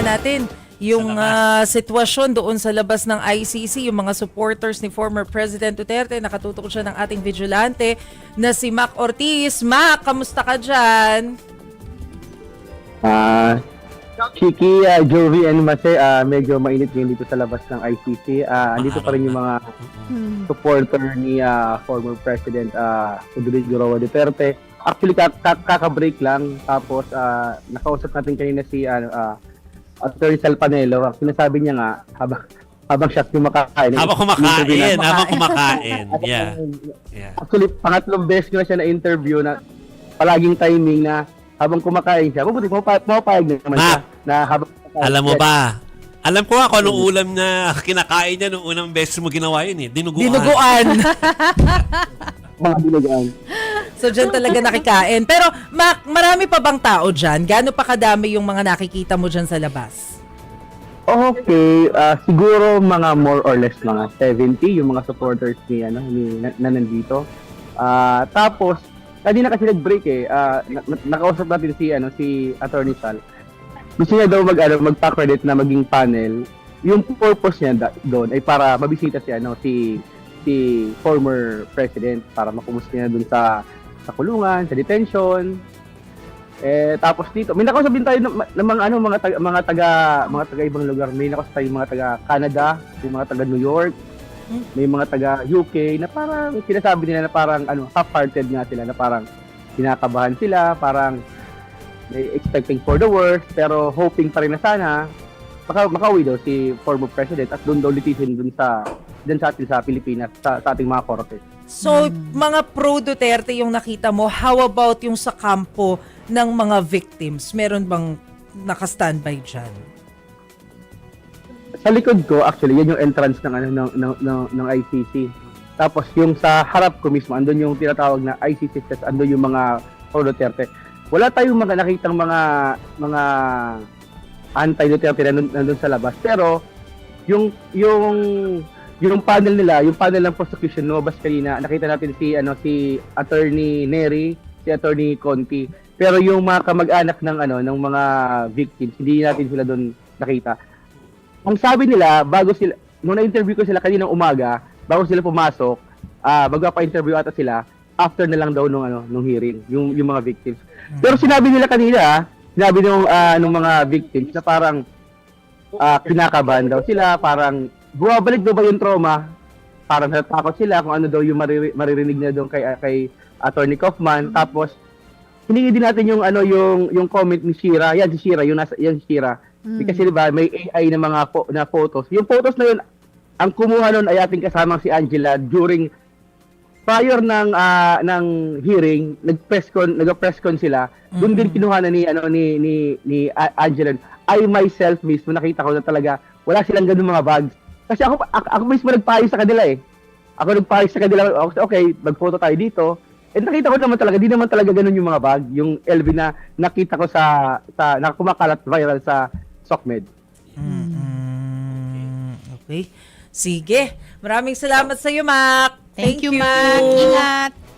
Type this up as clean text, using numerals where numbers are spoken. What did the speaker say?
naman natin yung sitwasyon doon sa labas ng ICC, yung mga supporters ni former President Duterte. Nakatutok siya ng ating vigilante na si Mac Ortiz. Mac, kamusta ka dyan? Chiki, Jovi and Mase, medyo mainit ngayon dito sa labas ng ICC. Andito pa rin yung mga supporter ni former President Rodrigo Roa Duterte. Actually, kaka-break lang. Tapos, nakausap natin kanina si Attorney Sal Panelo. Sinasabi niya nga, habang siya kumakain. Habang kumakain. Yeah. Actually, pangatlong beses ko na siya na-interview na palaging timing na habang kumakain siya. Mabuti, pumapayag naman siya na habang kumakain. Alam mo ba? Alam ko nga kung anong ulam na kinakain niya nung unang beses mo ginawa yun eh. Dinuguan. Mga dinuguan. So, dyan talaga nakikain. Pero, Mac, marami pa bang tao dyan? Gaano pa kadami yung mga nakikita mo dyan sa labas? Okay, siguro mga more or less mga 70 yung mga supporters ni na nandito. Tapos kanina kasi nag-break nakausap natin si Attorney Sal. Gusto niya daw magpa-credit na maging panel. Yung purpose niya doon ay para mabisita si former president para makumusta niya doon sa kulungan, sa detention. Tapos dito, may nakausap din tayo ng mga taga ibang lugar. May nakausap tayo mga taga Canada, may mga taga New York, may mga taga UK na parang sinasabi nila na parang half-hearted nga sila, na parang kinakabahan sila, parang expecting for the worst, pero hoping pa rin na sana makauwi daw si former president at doon daw litisin dun sa atin sa Pilipinas, sa ating mga korte. So, mga pro-Duterte yung nakita mo, how about yung sa kampo ng mga victims? Meron bang naka-standby dyan? Sa likod ko, actually, yan yung entrance ng ICC. Tapos yung sa harap ko mismo, andun yung tinatawag na ICC, andun yung mga pro-Duterte. Wala tayong mga nakitang mga anti-Duterte nandun sa labas. Pero yung panel nila, yung panel ng prosecution lumabas kanina, nakita natin si Attorney Neri, si Attorney Conti. Pero yung mga kamag-anak ng mga victims, hindi natin sila doon nakita. Ang sabi nila, nung na-interview ko sila kaninang umaga, bago sila pumasok, magpapa-interview ata sila, after na lang daw nung hearing, yung mga victims. Pero sinabi nila kanina, nung mga victims na parang kinakabahan daw sila, parang bumabalik daw ba yung trauma, parang natatakot sila kung ano daw yung maririnig na doon kay Attorney Kaufman. Tapos hiningi din natin yung comment ni Shira. Yan si Shira. Kasi diba may AI na na photos. Yung photos na yun, ang kumuha nun ay ating kasamang si Angela prior ng hearing, nag-press con sila. Doon din kinuha na ni Angela. I myself mismo nakita ko na talaga wala silang ganung mga bags. Kasi ako mismo nagpaayos sa kanila eh. Ako nagpaayos sa kanila. Okay, mag-photo tayo dito. Nakita ko naman talaga, di naman talaga ganun yung mga bag, yung LV na nakita ko sa kumakalat viral sa SOCMED. Okay. Sige. Maraming salamat sa iyo, Mac. Thank you, Mac. Ingat.